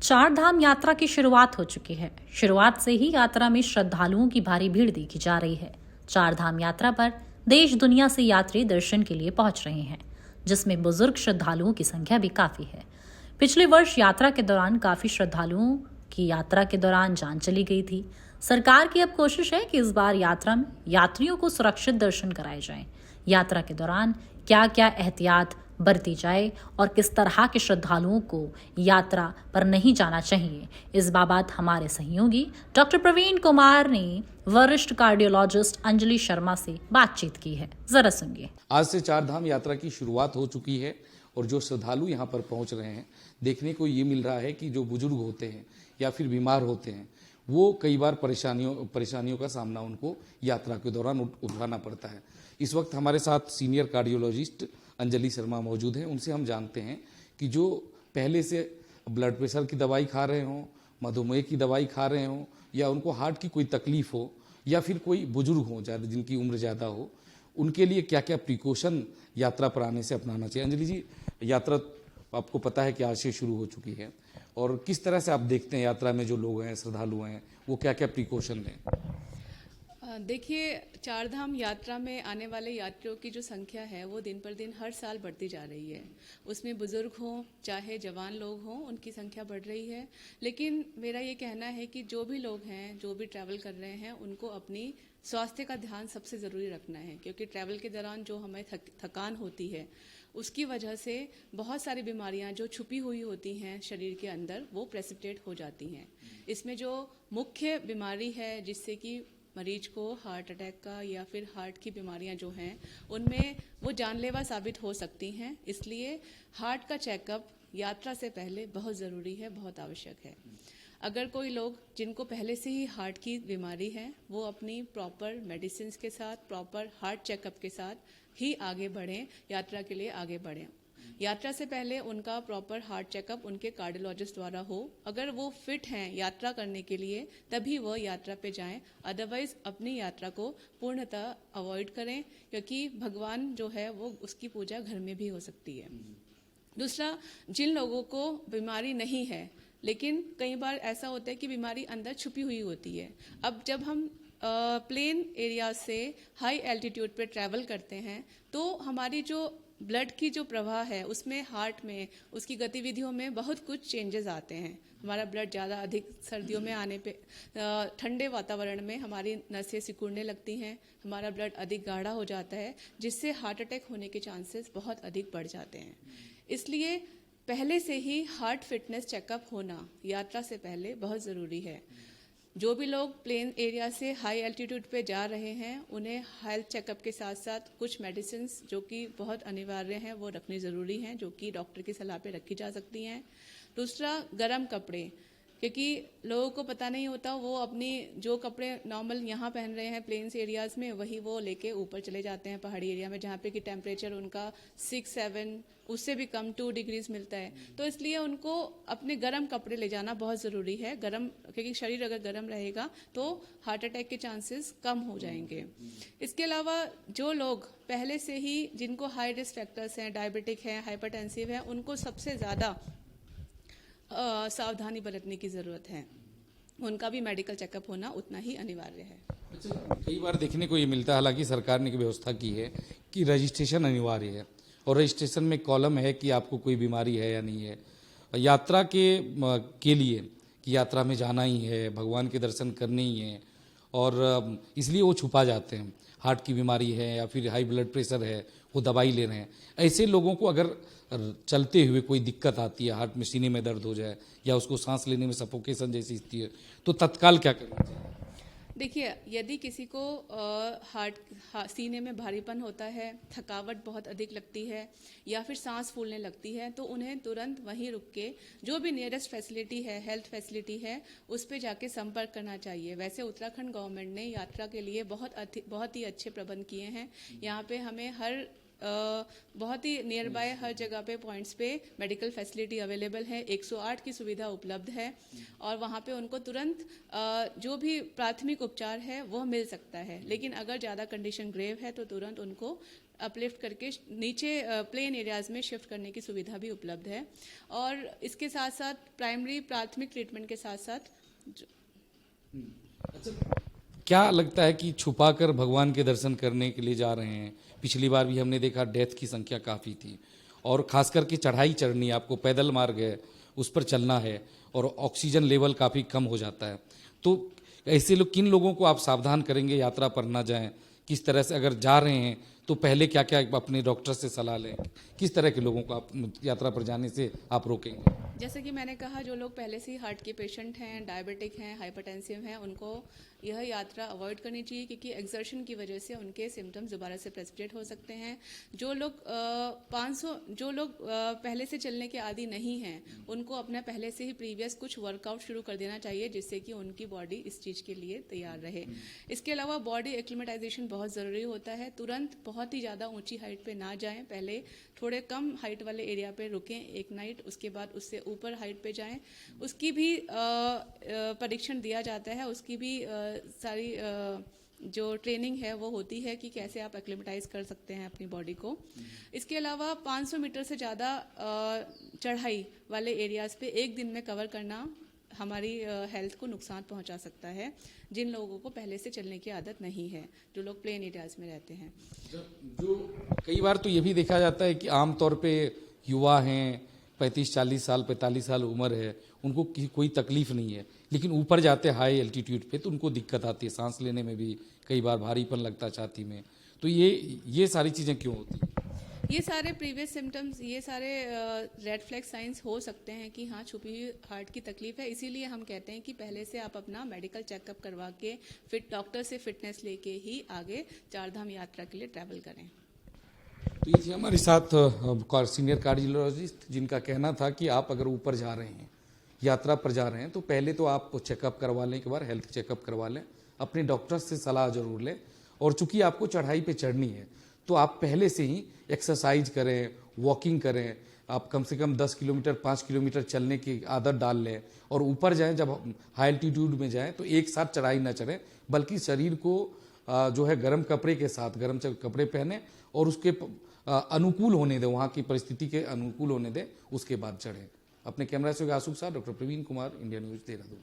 चार धाम यात्रा की शुरुआत हो चुकी है। शुरुआत से ही यात्रा में श्रद्धालुओं की भारी भीड़ देखी जा रही है। चार धाम यात्रा पर देश दुनिया से यात्री दर्शन के लिए पहुंच रहे हैं, जिसमें बुजुर्ग श्रद्धालुओं की संख्या भी काफी है। पिछले वर्ष यात्रा के दौरान काफी श्रद्धालुओं की यात्रा के दौरान जान चली गई थी। सरकार की अब कोशिश है कि इस बार यात्रा में यात्रियों को सुरक्षित दर्शन कराए जाएं। यात्रा के दौरान क्या क्या एहतियात बरती जाए और किस तरह के श्रद्धालुओं को यात्रा पर नहीं जाना चाहिए, इस बाबत हमारे सहयोगी डॉक्टर प्रवीण कुमार ने वरिष्ठ कार्डियोलॉजिस्ट अंजलि शर्मा से बातचीत की है। जरा सुनिए। आज से चार धाम यात्रा की शुरुआत हो चुकी है और जो श्रद्धालु यहाँ पर पहुँच रहे हैं, देखने को ये मिल रहा है कि जो बुजुर्ग होते हैं या फिर बीमार होते हैं, वो कई बार परेशानियों का सामना उनको यात्रा के दौरान उठाना पड़ता है। इस वक्त हमारे साथ सीनियर कार्डियोलॉजिस्ट अंजलि शर्मा मौजूद हैं। उनसे हम जानते हैं कि जो पहले से ब्लड प्रेशर की दवाई खा रहे हों, मधुमेह की दवाई खा रहे हों, या उनको हार्ट की कोई तकलीफ हो, या फिर कोई बुजुर्ग हो ज़्यादा जिनकी उम्र ज़्यादा हो, उनके लिए क्या क्या प्रिकॉशन यात्रा पर आने से अपनाना चाहिए। अंजलि जी, यात्रा आपको पता है कि आज से शुरू हो चुकी है, और किस तरह से आप देखते हैं यात्रा में जो लोग हैं, श्रद्धालु हैं, वो क्या क्या प्रिकॉशन लें? देखिए, चार धाम यात्रा में आने वाले यात्रियों की जो संख्या है वो दिन पर दिन हर साल बढ़ती जा रही है। उसमें बुजुर्ग हों चाहे जवान लोग हों, उनकी संख्या बढ़ रही है। लेकिन मेरा ये कहना है कि जो भी लोग हैं, जो भी ट्रैवल कर रहे हैं, उनको अपनी स्वास्थ्य का ध्यान सबसे ज़रूरी रखना है, क्योंकि ट्रैवल के दौरान जो हमें थकान होती है, उसकी वजह से बहुत सारी बीमारियां जो छुपी हुई होती हैं शरीर के अंदर, वो प्रेसिपिटेट हो जाती हैं। इसमें जो मुख्य बीमारी है जिससे कि मरीज को हार्ट अटैक का या फिर हार्ट की बीमारियां जो हैं, उनमें वो जानलेवा साबित हो सकती हैं। इसलिए हार्ट का चेकअप यात्रा से पहले बहुत ज़रूरी है, बहुत आवश्यक है। अगर कोई लोग जिनको पहले से ही हार्ट की बीमारी है, वो अपनी प्रॉपर मेडिसिन के साथ, प्रॉपर हार्ट चेकअप के साथ ही आगे बढ़ें, यात्रा के लिए आगे बढ़ें। यात्रा से पहले उनका प्रॉपर हार्ट चेकअप उनके कार्डियोलॉजिस्ट द्वारा हो। अगर वो फिट हैं यात्रा करने के लिए, तभी वो यात्रा पे जाएं। अदरवाइज अपनी यात्रा को पूर्णतः अवॉइड करें, क्योंकि भगवान जो है वो उसकी पूजा घर में भी हो सकती है। दूसरा, जिन लोगों को बीमारी नहीं है, लेकिन कई बार ऐसा होता है कि बीमारी अंदर छुपी हुई होती है। अब जब हम प्लेन एरिया से हाई एल्टीट्यूड पे ट्रैवल करते हैं, तो हमारी जो ब्लड की जो प्रवाह है, उसमें हार्ट में, उसकी गतिविधियों में बहुत कुछ चेंजेस आते हैं। हमारा ब्लड ज़्यादा अधिक सर्दियों में आने पे, ठंडे वातावरण में हमारी नसें सिकुड़ने लगती हैं, हमारा ब्लड अधिक गाढ़ा हो जाता है, जिससे हार्ट अटैक होने के चांसेस बहुत अधिक बढ़ जाते हैं। इसलिए पहले से ही हार्ट फिटनेस चेकअप होना यात्रा से पहले बहुत ज़रूरी है। जो भी लोग प्लेन एरिया से हाई एल्टीट्यूड पे जा रहे हैं, उन्हें हेल्थ चेकअप के साथ साथ कुछ मेडिसिन जो कि बहुत अनिवार्य हैं वो रखनी ज़रूरी हैं, जो कि डॉक्टर की सलाह पे रखी जा सकती हैं। दूसरा, गर्म कपड़े, क्योंकि लोगों को पता नहीं होता, वो अपनी जो कपड़े नॉर्मल यहाँ पहन रहे हैं प्लेन्स एरियाज़ में, वही वो लेके ऊपर चले जाते हैं पहाड़ी एरिया में, जहाँ पे कि टेम्परेचर उनका 6-7 उससे भी कम 2 डिग्रीज मिलता है। तो इसलिए उनको अपने गर्म कपड़े ले जाना बहुत ज़रूरी है। गर्म, क्योंकि शरीर अगर गर्म रहेगा तो हार्ट अटैक के चांसेस कम हो जाएंगे। इसके अलावा जो लोग पहले से ही, जिनको हाई रिस्क फैक्टर्स हैं, डायबिटिक हैं, हाइपरटेंसिव हैं, उनको सबसे ज़्यादा सावधानी बरतने की ज़रूरत है। उनका भी मेडिकल चेकअप होना उतना ही अनिवार्य है। अच्छा, कई बार देखने को ये मिलता है, हालांकि सरकार ने व्यवस्था की है कि रजिस्ट्रेशन अनिवार्य है, और रजिस्ट्रेशन में कॉलम है कि आपको कोई बीमारी है या नहीं है। यात्रा के लिए कि यात्रा में जाना ही है, भगवान के दर्शन करने ही है, और इसलिए वो छुपा जाते हैं। हार्ट की बीमारी है या फिर हाई ब्लड प्रेशर है, वो दवाई ले रहे हैं। ऐसे लोगों को अगर चलते हुए कोई दिक्कत आती है, हार्ट में, सीने में दर्द हो जाए, या उसको सांस लेने में सफोकेशन जैसी स्थिति है, तो तत्काल क्या करना चाहिए? देखिए, यदि किसी को सीने में भारीपन होता है, थकावट बहुत अधिक लगती है, या फिर सांस फूलने लगती है, तो उन्हें तुरंत वहीं रुक के जो भी नियरेस्ट फैसिलिटी है, हेल्थ फैसिलिटी है, उस पे जाके संपर्क करना चाहिए। वैसे उत्तराखंड गवर्नमेंट ने यात्रा के लिए बहुत ही अच्छे प्रबंध किए हैं। यहाँ पे हमें बहुत ही नियर बाय हर जगह पे पॉइंट्स पे मेडिकल फैसिलिटी अवेलेबल है, 108 की सुविधा उपलब्ध है, और वहाँ पे उनको तुरंत जो भी प्राथमिक उपचार है वो मिल सकता है। लेकिन अगर ज़्यादा कंडीशन ग्रेव है तो तुरंत उनको अपलिफ्ट करके नीचे प्लेन एरियाज में शिफ्ट करने की सुविधा भी उपलब्ध है। और इसके साथ साथ प्राथमिक ट्रीटमेंट के साथ साथ क्या लगता है कि छुपाकर भगवान के दर्शन करने के लिए जा रहे हैं? पिछली बार भी हमने देखा डेथ की संख्या काफ़ी थी, और खास करके चढ़ाई चढ़नी है, आपको पैदल मार्ग है, उस पर चलना है, और ऑक्सीजन लेवल काफ़ी कम हो जाता है। तो ऐसे लोग, किन लोगों को आप सावधान करेंगे यात्रा पर ना जाएं? किस तरह से अगर जा रहे हैं तो पहले क्या क्या अपने डॉक्टर से सलाह लें? किस तरह के लोगों को आप यात्रा पर जाने से आप रोकेंगे? जैसे कि मैंने कहा, जो लोग पहले से ही हार्ट के पेशेंट हैं, डायबिटिक हैं, हाइपरटेंसिव हैं, उनको यह यात्रा अवॉइड करनी चाहिए, क्योंकि एक्सर्शन की वजह से उनके सिम्टम्स दोबारा से प्रेसिपिटेट हो सकते हैं। जो लोग पहले से चलने के आदी नहीं हैं, उनको अपना पहले से ही प्रीवियस कुछ वर्कआउट शुरू कर देना चाहिए, जिससे कि उनकी बॉडी इस चीज़ के लिए तैयार रहे। इसके अलावा बॉडी एक्लिमेटाइजेशन बहुत ज़रूरी होता है। तुरंत बहुत ही ज़्यादा ऊंची हाइट पे ना जाएं, पहले थोड़े कम हाइट वाले एरिया पे रुकें एक नाइट, उसके बाद उससे ऊपर हाइट पे जाएं। उसकी भी परीक्षण दिया जाता है, उसकी भी सारी जो ट्रेनिंग है वो होती है कि कैसे आप एक्लिमेटाइज कर सकते हैं अपनी बॉडी को। इसके अलावा 500 मीटर से ज़्यादा चढ़ाई वाले एरियाज पे एक दिन में कवर करना हमारी हेल्थ को नुकसान पहुंचा सकता है, जिन लोगों को पहले से चलने की आदत नहीं है, जो लोग प्लेन एरियाज में रहते हैं। जो कई बार तो ये भी देखा जाता है कि आमतौर पे युवा हैं, 35-40 साल 45 साल उम्र है, उनको कोई तकलीफ नहीं है, लेकिन ऊपर जाते हाई एल्टीट्यूड पे तो उनको दिक्कत आती है, सांस लेने में भी कई बार भारीपन लगता है छाती में। तो ये सारी चीज़ें क्यों होती हैं? ये सारे प्रीवियस सिम्टम्स, ये सारे रेड फ्लैग साइंस हो सकते हैं कि हाँ, छुपी हुई हार्ट की तकलीफ है। इसीलिए हम कहते हैं कि पहले से आप अपना मेडिकल चेकअप करवा के डॉक्टर से फिटनेस लेके ही आगे चारधाम यात्रा के लिए ट्रैवल करें। तो ये हमारे साथ सीनियर कार्डियोलॉजिस्ट, जिनका कहना था कि आप अगर ऊपर जा रहे हैं, यात्रा पर जा रहे हैं, तो पहले तो आप चेकअप करवा लें, एक बार हेल्थ चेकअप करवा लें, अपने डॉक्टर से सलाह जरूर लें। और चूंकि आपको चढ़ाई पे चढ़नी है, तो आप पहले से ही एक्सरसाइज करें, वॉकिंग करें, आप कम से कम 10 किलोमीटर 5 किलोमीटर चलने की आदत डाल लें। और ऊपर जाएं, जब हाई एल्टीट्यूड में जाएं तो एक साथ चढ़ाई ना चढ़ें, बल्कि शरीर को जो है गर्म कपड़े के साथ गर्म कपड़े पहने और उसके अनुकूल होने दें, वहाँ की परिस्थिति के अनुकूल होने दें, उसके बाद चढ़ें। अपने कैमरा से आशुक साथ doctor Praveen Kumar, India news, Dehradun.